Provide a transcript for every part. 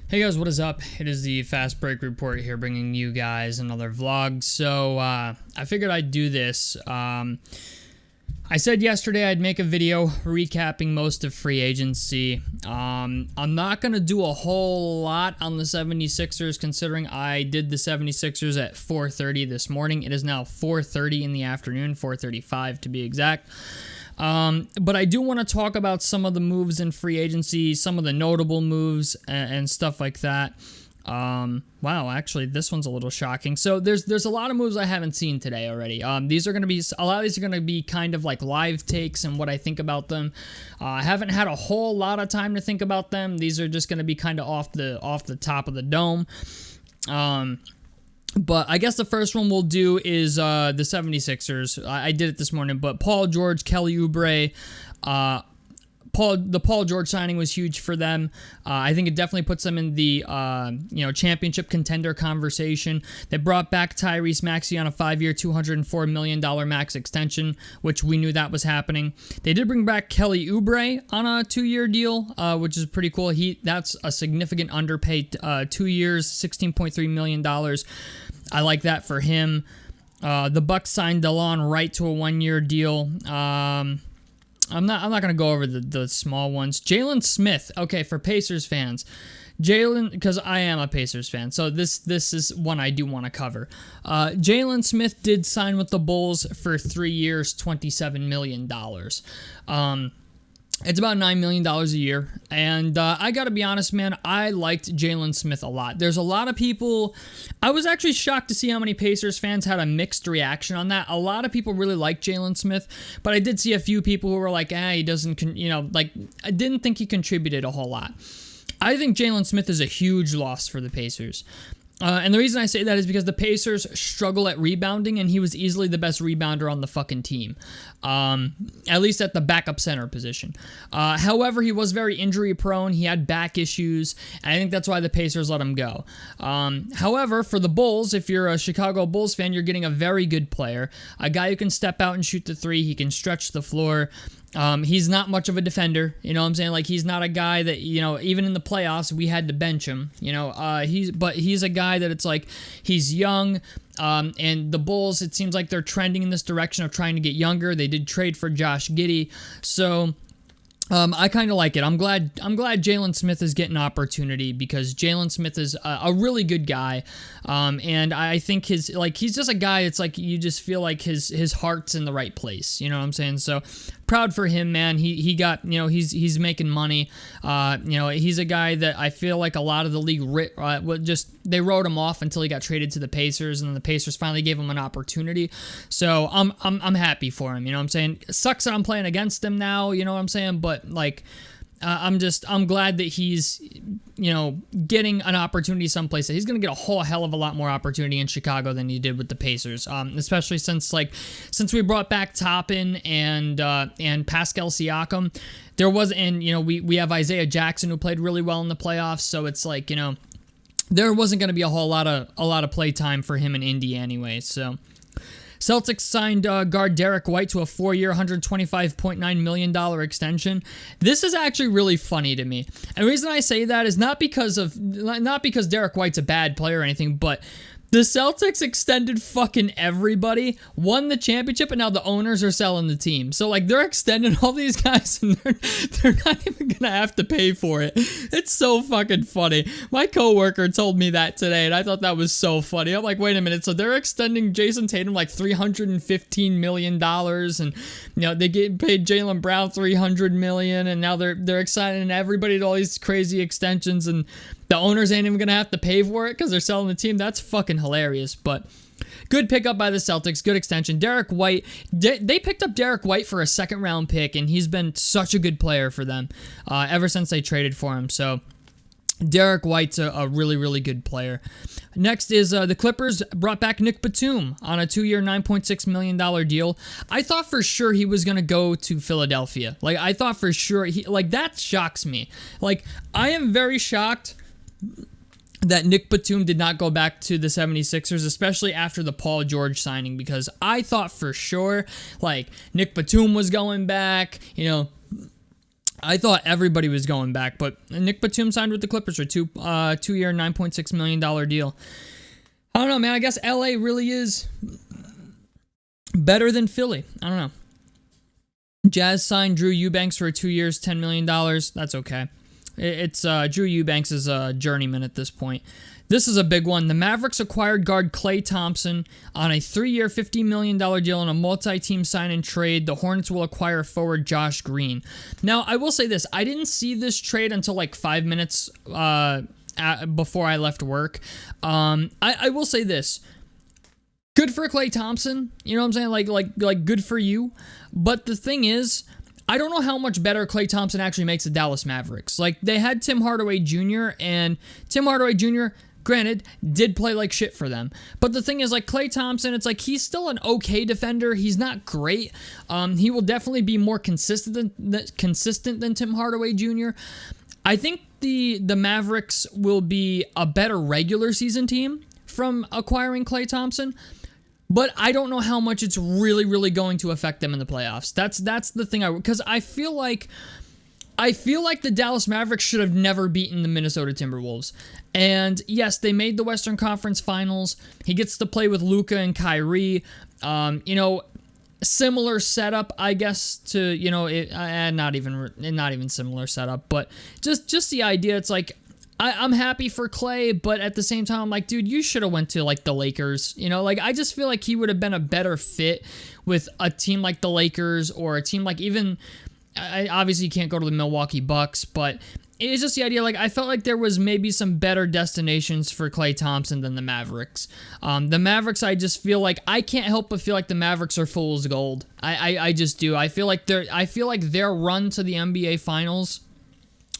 Hey guys, what is up? It is the Fast Break Report here, bringing you guys another vlog. So I figured I'd do this. I said yesterday I'd make a video recapping most of free agency. I'm not going to do a whole lot on the 76ers, considering I did the 76ers at 4:30 this morning. It is now 4:30 in the afternoon, 4:35 to be exact. But I do want to talk about some of the moves in free agency, some of the notable moves and stuff like that. Wow, actually, this one's a little shocking. So there's a lot of moves I haven't seen today already. These are going to be, a lot of these are going to be kind of like live takes and what I think about them. I haven't had a whole lot of time to think about them. These are just going to be kind of off the top of the dome. But I guess the first one we'll do is the 76ers. I did it this morning, but Paul George, Kelly Oubre, the Paul George signing was huge for them. I think it definitely puts them in the championship contender conversation. They brought back Tyrese Maxey on a 5-year, $204 million max extension, which we knew that was happening. They did bring back Kelly Oubre on a 2-year deal, which is pretty cool. That's a significant underpaid 2 years, $16.3 million. I like that for him. The Bucks signed DeLon Wright to a 1-year deal. I'm not going to go over the small ones. Jaylen Smith. Okay, for Pacers fans. Jaylen, because I am a Pacers fan, so this is one I do want to cover. Jaylen Smith did sign with the Bulls for 3 years, $27 million. It's about $9 million a year, and I gotta be honest, man, I liked Jaylen Smith a lot. There's a lot of people, I was actually shocked to see how many Pacers fans had a mixed reaction on that. A lot of people really like Jaylen Smith, but I did see a few people who were like, he doesn't, I didn't think he contributed a whole lot. I think Jaylen Smith is a huge loss for the Pacers. And the reason I say that is because the Pacers struggle at rebounding, and he was easily the best rebounder on the fucking team, at least at the backup center position. However, he was very injury prone. He had back issues, and I think that's why the Pacers let him go. However, for the Bulls, if you're a Chicago Bulls fan, you're getting a very good player, a guy who can step out and shoot the three. He can stretch the floor. He's not much of a defender, you know what I'm saying? Like, he's not a guy that, even in the playoffs, we had to bench him, but he's a guy that it's like, he's young, and the Bulls, it seems like they're trending in this direction of trying to get younger. They did trade for Josh Giddey, so I kind of like it. I'm glad Jaylen Smith is getting opportunity, because Jaylen Smith is a really good guy, and I think he's just a guy. It's like you just feel like his heart's in the right place. You know what I'm saying? So proud for him, man. He got, he's making money. He's a guy that I feel like a lot of the league they wrote him off until he got traded to the Pacers, and then the Pacers finally gave him an opportunity. So I'm happy for him. You know what I'm saying? It sucks that I'm playing against him now. You know what I'm saying? But I'm glad that he's, getting an opportunity someplace. He's going to get a whole hell of a lot more opportunity in Chicago than he did with the Pacers, especially since we brought back Toppin and Pascal Siakam. We have Isaiah Jackson, who played really well in the playoffs, so it's like, there wasn't going to be a whole lot of play time for him in Indy anyway. So Celtics signed guard Derek White to a 4-year, $125.9 million extension. This is actually really funny to me. And the reason I say that is not because Derek White's a bad player or anything, but the Celtics extended fucking everybody, won the championship, and now the owners are selling the team. So, they're extending all these guys, and they're not even going to have to pay for it. It's so fucking funny. My coworker told me that today, and I thought that was so funny. I'm like, wait a minute. So they're extending Jason Tatum $315 million, and, they get paid Jaylen Brown $300 million, and now they're exciting everybody to all these crazy extensions, and the owners ain't even going to have to pay for it because they're selling the team. That's fucking hilarious. But good pickup by the Celtics. Good extension. Derek White. They picked up Derek White for a second-round pick, and he's been such a good player for them ever since they traded for him. So Derek White's a really, really good player. Next is the Clippers brought back Nick Batum on a 2-year, $9.6 million deal. I thought for sure he was going to go to Philadelphia. I thought for sure that shocks me. I am very shocked that Nick Batum did not go back to the 76ers, especially after the Paul George signing, because I thought for sure, Nick Batum was going back, I thought everybody was going back, but Nick Batum signed with the Clippers for two-year, $9.6 million deal. I don't know, man. I guess LA really is better than Philly. I don't know. Jazz signed Drew Eubanks for 2 years, $10 million. That's okay. It's Drew Eubanks is a journeyman at this point. This is a big one. The Mavericks acquired guard Klay Thompson on a 3-year, $50 million deal in a multi-team sign and trade. The Hornets will acquire forward Josh Green. Now, I will say this. I didn't see this trade until like 5 minutes before I left work. I will say this. Good for Klay Thompson. You know what I'm saying? Like good for you. But the thing is, I don't know how much better Klay Thompson actually makes the Dallas Mavericks. Like, they had Tim Hardaway Jr., and Tim Hardaway Jr., granted, did play like shit for them. But the thing is, like, Klay Thompson, it's like he's still an okay defender. He's not great. He will definitely be more consistent than Tim Hardaway Jr. I think the Mavericks will be a better regular season team from acquiring Klay Thompson. But I don't know how much it's really, really going to affect them in the playoffs. That's the thing. Because I feel like the Dallas Mavericks should have never beaten the Minnesota Timberwolves. And yes, they made the Western Conference Finals. He gets to play with Luka and Kyrie. Similar setup, I guess, to, not even similar setup, but just the idea. It's like, I'm happy for Klay, but at the same time, I'm like, dude, you should have went to, like, the Lakers. I just feel like he would have been a better fit with a team like the Lakers, or a team like even, obviously you can't go to the Milwaukee Bucks, but it's just the idea, like, I felt like there was maybe some better destinations for Klay Thompson than the Mavericks. The Mavericks, I just feel like, I can't help but feel like the Mavericks are fool's gold. I just do. I feel like their run to the NBA Finals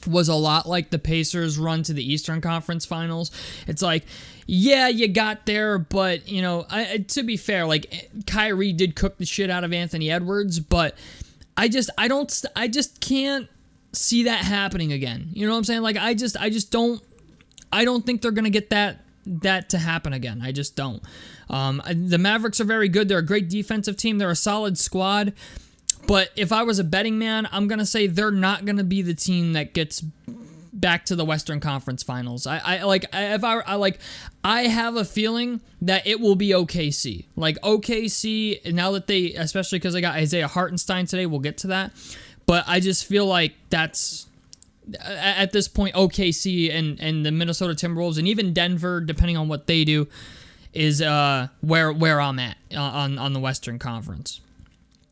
was a lot like the Pacers' run to the Eastern Conference Finals. It's like, yeah, you got there, but, to be fair, like, Kyrie did cook the shit out of Anthony Edwards, but I just can't see that happening again. You know what I'm saying? Like, I don't think they're going to get that to happen again. I just don't. The Mavericks are very good. They're a great defensive team. They're a solid squad. But if I was a betting man, I'm going to say they're not going to be the team that gets back to the Western Conference Finals. I have a feeling that it will be OKC. Like, OKC, now that especially because they got Isaiah Hartenstein today, we'll get to that. But I just feel like that's, at this point, OKC and the Minnesota Timberwolves, and even Denver, depending on what they do, is where I'm at on the Western Conference.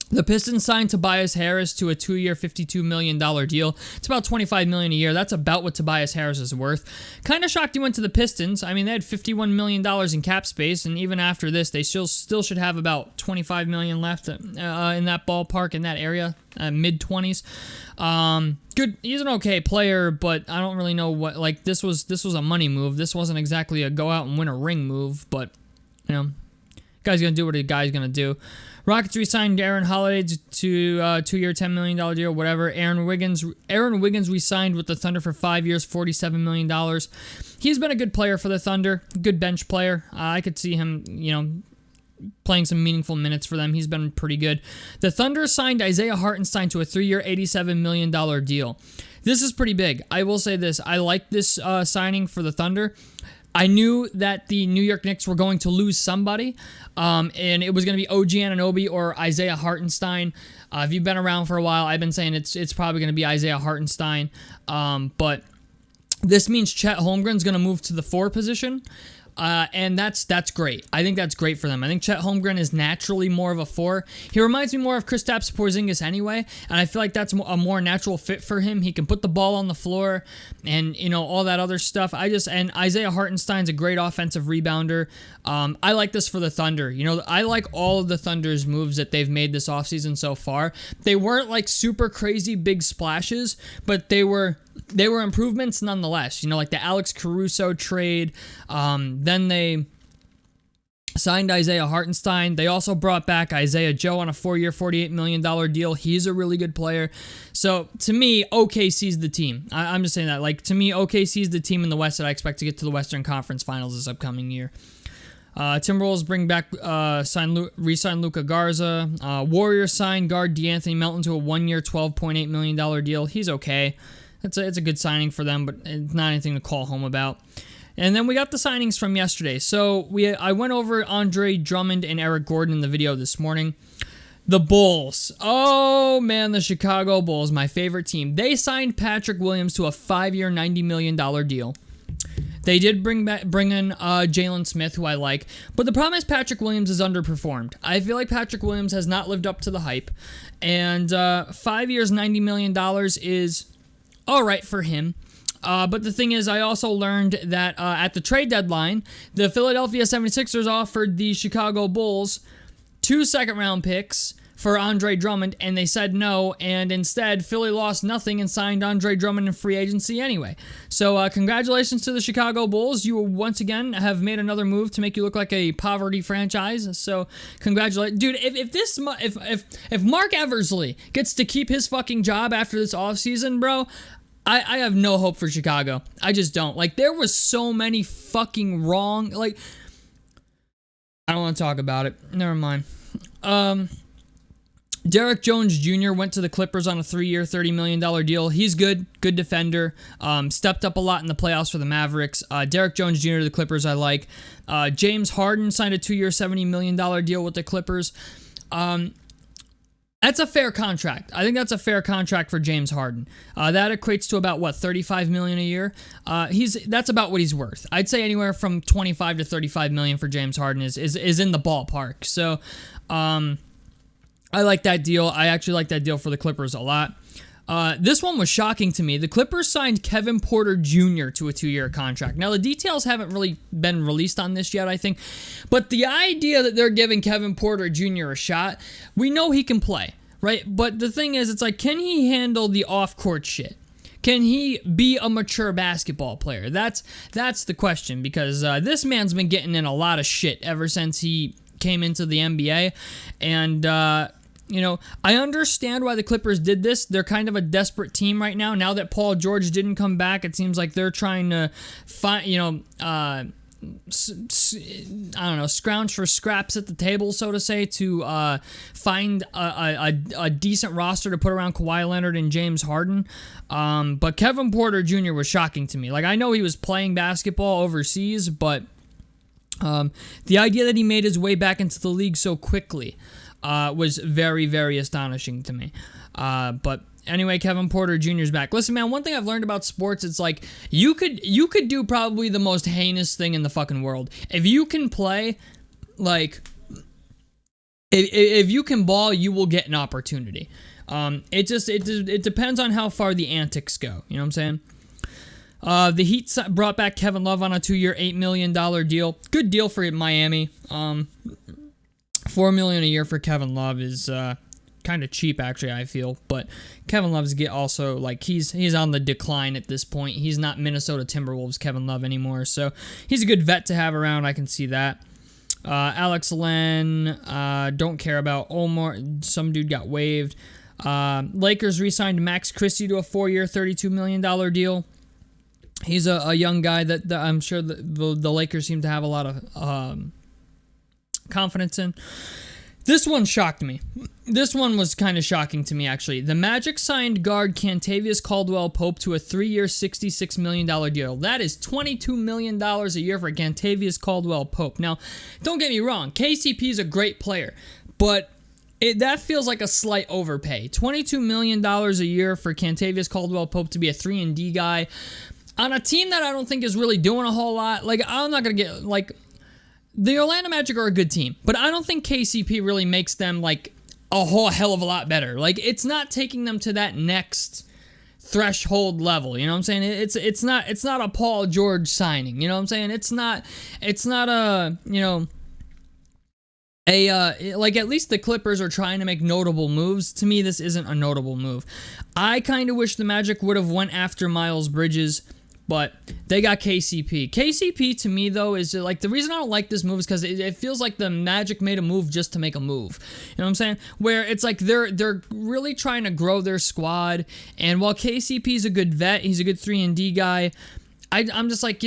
The Pistons signed Tobias Harris to a 2-year, $52 million deal. It's about $25 million a year. That's about what Tobias Harris is worth. Kind of shocked he went to the Pistons. I mean, they had $51 million in cap space, and even after this, they still should have about $25 million left in that ballpark, in that area, mid-20s. Good. He's an okay player, but I don't really know what. Like, this was a money move. This wasn't exactly a go out and win a ring move, but guy's gonna do what a guy's gonna do. Rockets re-signed Aaron Holiday to a 2-year, $10 million deal, whatever. Aaron Wiggins re-signed with the Thunder for 5 years, $47 million. He's been a good player for the Thunder, good bench player. I could see him, playing some meaningful minutes for them. He's been pretty good. The Thunder signed Isaiah Hartenstein to a 3-year, $87 million deal. This is pretty big. I will say this. I like this signing for the Thunder. I knew that the New York Knicks were going to lose somebody, and it was going to be OG Anunoby or Isaiah Hartenstein. If you've been around for a while, I've been saying it's probably going to be Isaiah Hartenstein, but this means Chet Holmgren's going to move to the 4 position. And that's great. I think that's great for them. I think Chet Holmgren is naturally more of a 4. He reminds me more of Kristaps Porzingis anyway, and I feel like that's a more natural fit for him. He can put the ball on the floor and, all that other stuff. And Isaiah Hartenstein's a great offensive rebounder. I like this for the Thunder. I like all of the Thunder's moves that they've made this offseason so far. They weren't like super crazy big splashes, but they were improvements nonetheless. Like the Alex Caruso trade. Then they signed Isaiah Hartenstein. They also brought back Isaiah Joe on a 4-year, $48 million deal. He's a really good player. So, to me, OKC's the team. I'm just saying that. Like, to me, OKC's the team in the West that I expect to get to the Western Conference Finals this upcoming year. Timberwolves bring back, re-sign Luka Garza. Warriors sign guard DeAnthony Melton to a 1-year, $12.8 million deal. He's okay. It's a good signing for them, but it's not anything to call home about. And then we got the signings from yesterday. So I went over Andre Drummond and Eric Gordon in the video this morning. The Bulls. Oh, man, the Chicago Bulls, my favorite team. They signed Patrick Williams to a 5-year, $90 million deal. They did bring in Jaylen Smith, who I like. But the problem is Patrick Williams is underperformed. I feel like Patrick Williams has not lived up to the hype. And 5 years, $90 million is all right for him. But the thing is, I also learned that at the trade deadline, the Philadelphia 76ers offered the Chicago Bulls 2 second-round picks for Andre Drummond, and they said no, and instead, Philly lost nothing and signed Andre Drummond in free agency anyway. So, congratulations to the Chicago Bulls. You, once again, have made another move to make you look like a poverty franchise, so congratulations. Dude, if Mark Eversley gets to keep his fucking job after this offseason, bro, I have no hope for Chicago. I just don't. Like, there was so many fucking wrong, like, I don't want to talk about it. Never mind. Derek Jones Jr. went to the Clippers on a 3-year, $30 million deal. He's good defender. Stepped up a lot in the playoffs for the Mavericks. Derek Jones Jr. to the Clippers I like. James Harden signed a 2-year, $70 million deal with the Clippers. That's a fair contract. I think that's a fair contract for James Harden. That equates to about, $35 million a year? That's about what he's worth. I'd say anywhere from $25 to $35 million for James Harden is in the ballpark. So, I like that deal. I actually like that deal for the Clippers a lot. This one was shocking to me. The Clippers signed Kevin Porter Jr. to a 2-year contract. Now, the details haven't really been released on this yet, I think. But the idea that they're giving Kevin Porter Jr. a shot, we know he can play, right? But the thing is, it's like, can he handle the off-court shit? Can he be a mature basketball player? That's the question, because this man's been getting in a lot of shit ever since he came into the NBA. And, I understand why the Clippers did this. They're kind of a desperate team right now. Now that Paul George didn't come back, it seems like they're trying to find, scrounge for scraps at the table, so to say, to find a decent roster to put around Kawhi Leonard and James Harden. But Kevin Porter Jr. was shocking to me. Like, I know he was playing basketball overseas, but the idea that he made his way back into the league so quickly was very, very astonishing to me. But anyway, Kevin Porter Jr. is back. Listen, man, one thing I've learned about sports, it's like you could do probably the most heinous thing in the fucking world. If you can play, like, if you can ball, you will get an opportunity. It depends on how far the antics go. You know what I'm saying? The Heat brought back Kevin Love on a 2-year, $8 million deal. Good deal for Miami. $4 million a year for Kevin Love is kind of cheap, actually, I feel. But Kevin Love's also, like, he's on the decline at this point. He's not Minnesota Timberwolves Kevin Love anymore. So he's a good vet to have around. I can see that. Alex Len, don't care about. Omar, some dude got waived. Lakers re-signed Max Christie to a 4-year, $32 million deal. He's a young guy that I'm sure the Lakers seem to have a lot of confidence in. This one shocked me. This one was kind of shocking to me, actually. The Magic signed guard Kentavious Caldwell-Pope to a 3-year, $66 million deal. That is $22 million a year for Kentavious Caldwell-Pope. Now, don't get me wrong. KCP is a great player, but that feels like a slight overpay. $22 million a year for Kentavious Caldwell-Pope to be a 3-and-D guy on a team that I don't think is really doing a whole lot. Like, I'm not going to get, like, the Orlando Magic are a good team, but I don't think KCP really makes them, like, a whole hell of a lot better. Like, it's not taking them to that next threshold level, you know what I'm saying? It's not a Paul George signing, you know what I'm saying? It's not a, like, at least the Clippers are trying to make notable moves. To me, this isn't a notable move. I kind of wish the Magic would have went after Miles Bridges, but they got KCP. KCP, to me, though, is like, the reason I don't like this move is because it feels like the Magic made a move just to make a move. You know what I'm saying? Where it's like they're really trying to grow their squad, and while KCP is a good vet, he's a good 3-and-D guy, I'm just like,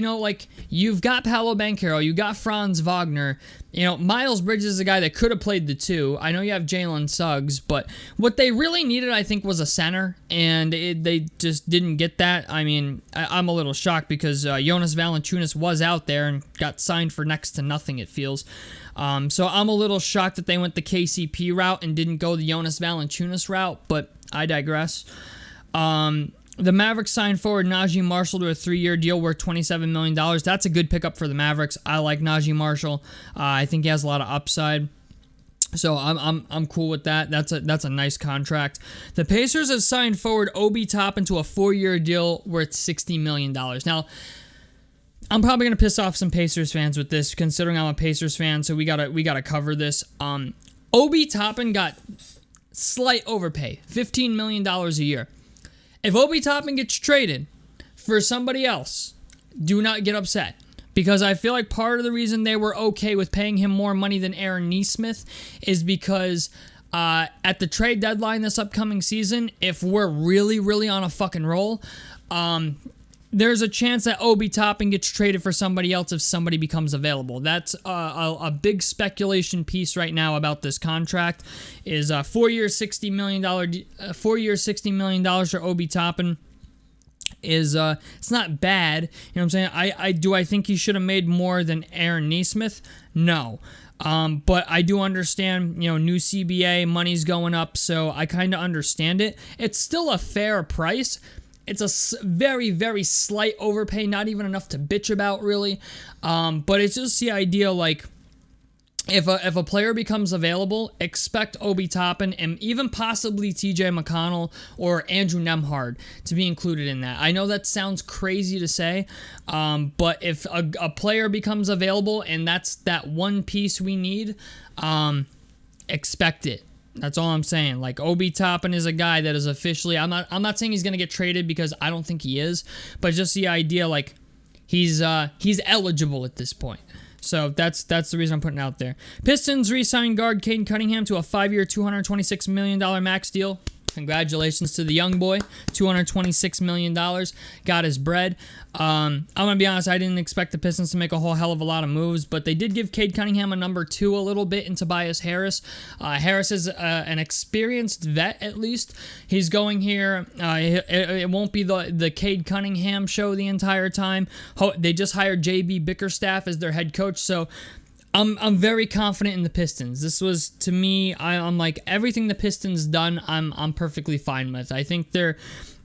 you've got Paolo Banchero, you got Franz Wagner, Miles Bridges is a guy that could have played the two. I know you have Jalen Suggs, but what they really needed, I think, was a center, and they just didn't get that. I mean, I'm a little shocked because Jonas Valanciunas was out there and got signed for next to nothing, it feels. So I'm a little shocked that they went the KCP route and didn't go the Jonas Valanciunas route, but I digress. The Mavericks signed forward Najee Marshall to a 3-year deal worth $27 million. That's a good pickup for the Mavericks. I like Najee Marshall. I think he has a lot of upside. So I'm cool with that. That's a nice contract. The Pacers have signed forward Obi Toppin to a 4-year deal worth $60 million. Now, I'm probably gonna piss off some Pacers fans with this, considering I'm a Pacers fan. So we gotta cover this. Obi Toppin got slight overpay, $15 million a year. If Obi Toppin gets traded for somebody else, do not get upset. Because I feel like part of the reason they were okay with paying him more money than Aaron Nesmith is because at the trade deadline this upcoming season, if we're really, really on a fucking roll, there's a chance that Obi Toppin gets traded for somebody else if somebody becomes available. That's a big speculation piece right now about this contract. Is a 4-year, $60 million, $60 million for Obi Toppin. Is it's not bad. You know what I'm saying? I think he should have made more than Aaron Nesmith. No. But I do understand, new CBA, money's going up, so I kind of understand it. It's still a fair price. It's a very, very slight overpay, not even enough to bitch about, really. But it's just the idea, like, if a player becomes available, expect Obi Toppin and even possibly TJ McConnell or Andrew Nembhard to be included in that. I know that sounds crazy to say, but if a player becomes available and that's that one piece we need, expect it. That's all I'm saying. Like, Obi Toppin is a guy that is officially, I'm not saying he's going to get traded because I don't think he is, but just the idea, like, he's eligible at this point. So that's the reason I'm putting it out there. Pistons re-signed guard Cade Cunningham to a 5-year, $226 million max deal. Congratulations to the young boy. $226 million. Got his bread. I'm going to be honest, I didn't expect the Pistons to make a whole hell of a lot of moves, but they did give Cade Cunningham a number 2 a little bit in Tobias Harris. Harris is an experienced vet, at least. He's going here. It won't be the Cade Cunningham show the entire time. They just hired JB Bickerstaff as their head coach, so I'm very confident in the Pistons. This was, to me, I'm like, everything the Pistons done, I'm perfectly fine with. I think they're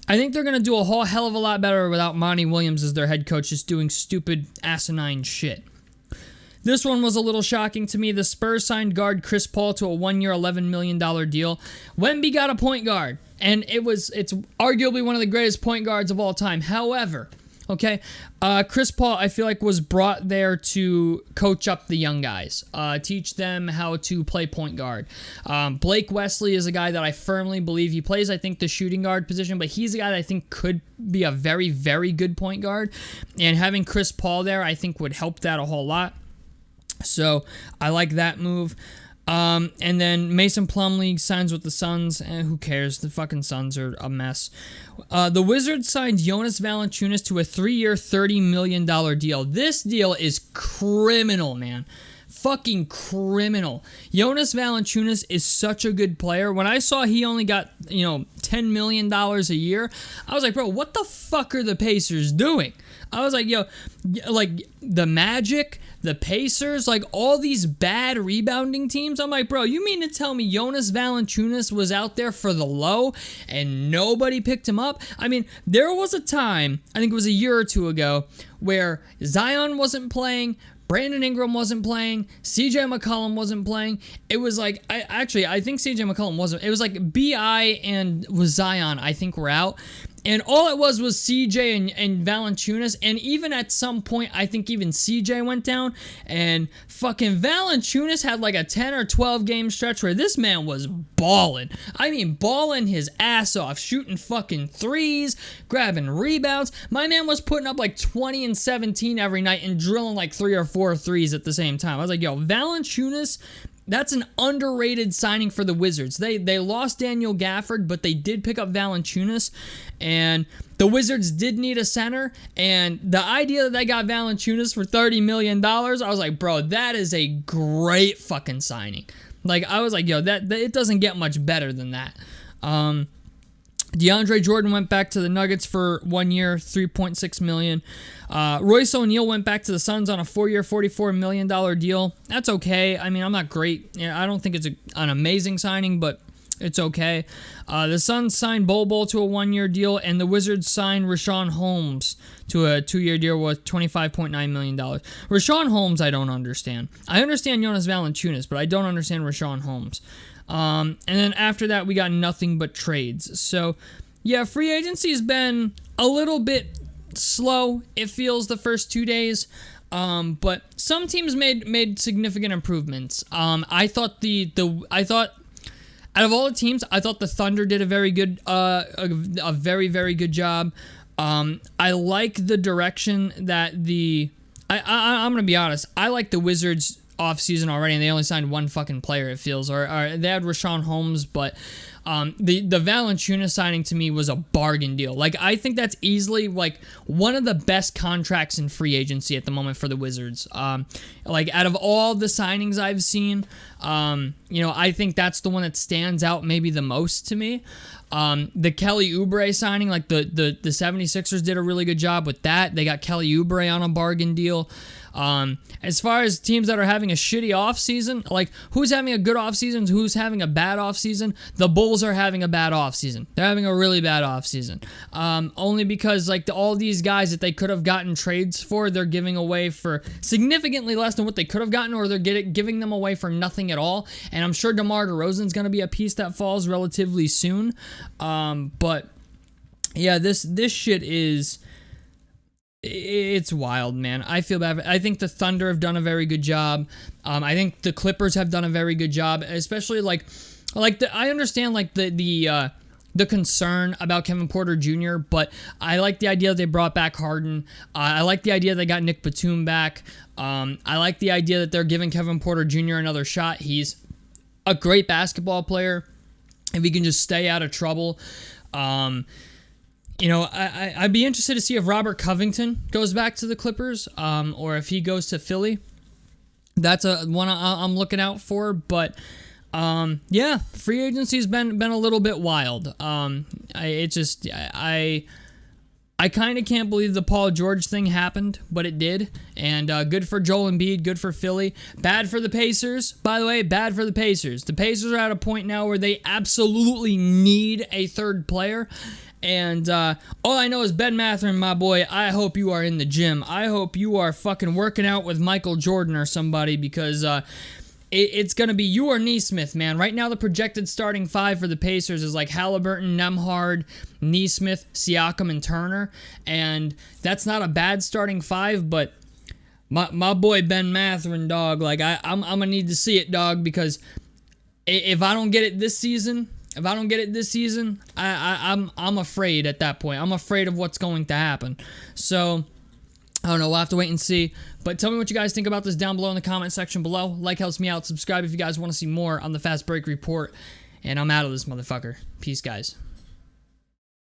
gonna do a whole hell of a lot better without Monty Williams as their head coach, just doing stupid, asinine shit. This one was a little shocking to me. The Spurs signed guard Chris Paul to a 1-year, $11 million deal. Wemby got a point guard, and it's arguably one of the greatest point guards of all time. However, okay, Chris Paul, I feel like, was brought there to coach up the young guys, teach them how to play point guard. Blake Wesley is a guy that I firmly believe he plays, I think, the shooting guard position, but he's a guy that I think could be a very, very good point guard. And having Chris Paul there, I think, would help that a whole lot. So I like that move. And then Mason Plumlee signs with the Suns, and who cares? The fucking Suns are a mess. The Wizards signed Jonas Valanciunas to a 3-year, $30 million deal. This deal is criminal, man. Fucking criminal. Jonas Valanciunas is such a good player. When I saw he only got, $10 million a year, I was like, bro, what the fuck are the Pacers doing? I was like, like the Magic, the Pacers, like all these bad rebounding teams. I'm like, bro, you mean to tell me Jonas Valanciunas was out there for the low and nobody picked him up? I mean, there was a time, I think it was a year or two ago, where Zion wasn't playing, Brandon Ingram wasn't playing, CJ McCollum wasn't playing. It was like, I think CJ McCollum wasn't. It was like B.I. and Zion, I think, were out. And all it was CJ and Valanciunas. And even at some point, I think even CJ went down. And fucking Valanciunas had like a 10 or 12 game stretch where this man was balling. I mean, balling his ass off, shooting fucking threes, grabbing rebounds. My man was putting up like 20 and 17 every night and drilling like 3 or 4 threes at the same time. I was like, yo, Valanciunas, that's an underrated signing for the Wizards. They lost Daniel Gafford, but they did pick up Valanciunas, and the Wizards did need a center, and the idea that they got Valanciunas for $30 million, I was like, bro, that is a great fucking signing. Like, I was like, yo, that it doesn't get much better than that. DeAndre Jordan went back to the Nuggets for 1 year, $3.6 million. Royce O'Neal went back to the Suns on a 4-year, $44 million deal. That's okay. I mean, I'm not great. I don't think it's an amazing signing, but it's okay. The Suns signed Bol to a 1-year deal, and the Wizards signed Richaun Holmes to a 2-year deal worth $25.9 million. Richaun Holmes, I don't understand. I understand Jonas Valanciunas, but I don't understand Richaun Holmes. And then after that, we got nothing but trades. So, yeah, free agency has been a little bit slow, it feels, the first 2 days. But some teams made significant improvements. I thought out of all the teams, I thought the Thunder did a very good, a very, very good job. I like the direction that I'm going to be honest, I like the Wizards offseason already, and they only signed one fucking player, it feels. Or they had Richaun Holmes, but the Valanciunas signing to me was a bargain deal. Like, I think that's easily like one of the best contracts in free agency at the moment for the Wizards. Like, out of all the signings I've seen, I think that's the one that stands out maybe the most to me. The Kelly Oubre signing, like the 76ers did a really good job with that. They got Kelly Oubre on a bargain deal. As far as teams that are having a shitty offseason, like, who's having a good offseason, who's having a bad offseason? The Bulls are having a bad offseason. They're having a really bad offseason. Only because, like, all these guys that they could have gotten trades for, they're giving away for significantly less than what they could have gotten, or they're giving them away for nothing at all. And I'm sure DeMar DeRozan's going to be a piece that falls relatively soon. But, yeah, this shit is... It's wild, man. I feel bad. I think the Thunder have done a very good job. I think the Clippers have done a very good job, especially I understand like the concern about Kevin Porter Jr., but I like the idea that they brought back Harden. I like the idea they got Nick Batum back. I like the idea that they're giving Kevin Porter Jr. another shot. He's a great basketball player if he can just stay out of trouble. I'd be interested to see if Robert Covington goes back to the Clippers, or if he goes to Philly. That's one I'm looking out for. But yeah, free agency's been a little bit wild. I kind of can't believe the Paul George thing happened, but it did. And good for Joel Embiid, good for Philly. Bad for the Pacers. By the way, bad for the Pacers. The Pacers are at a point now where they absolutely need a third player. And all I know is Ben Mathurin, my boy, I hope you are in the gym. I hope you are fucking working out with Michael Jordan or somebody, because it's going to be you or Nesmith, man. Right now, the projected starting five for the Pacers is like Halliburton, Nembhard, Nesmith, Siakam, and Turner. And that's not a bad starting five, but my boy Ben Mathurin, dog, like I'm going to need to see it, dog, because if I don't get it this season... I'm afraid at that point. I'm afraid of what's going to happen. So, I don't know. We'll have to wait and see. But tell me what you guys think about this down below in the comment section below. Like helps me out. Subscribe if you guys want to see more on the Fast Break Report. And I'm out of this motherfucker. Peace, guys.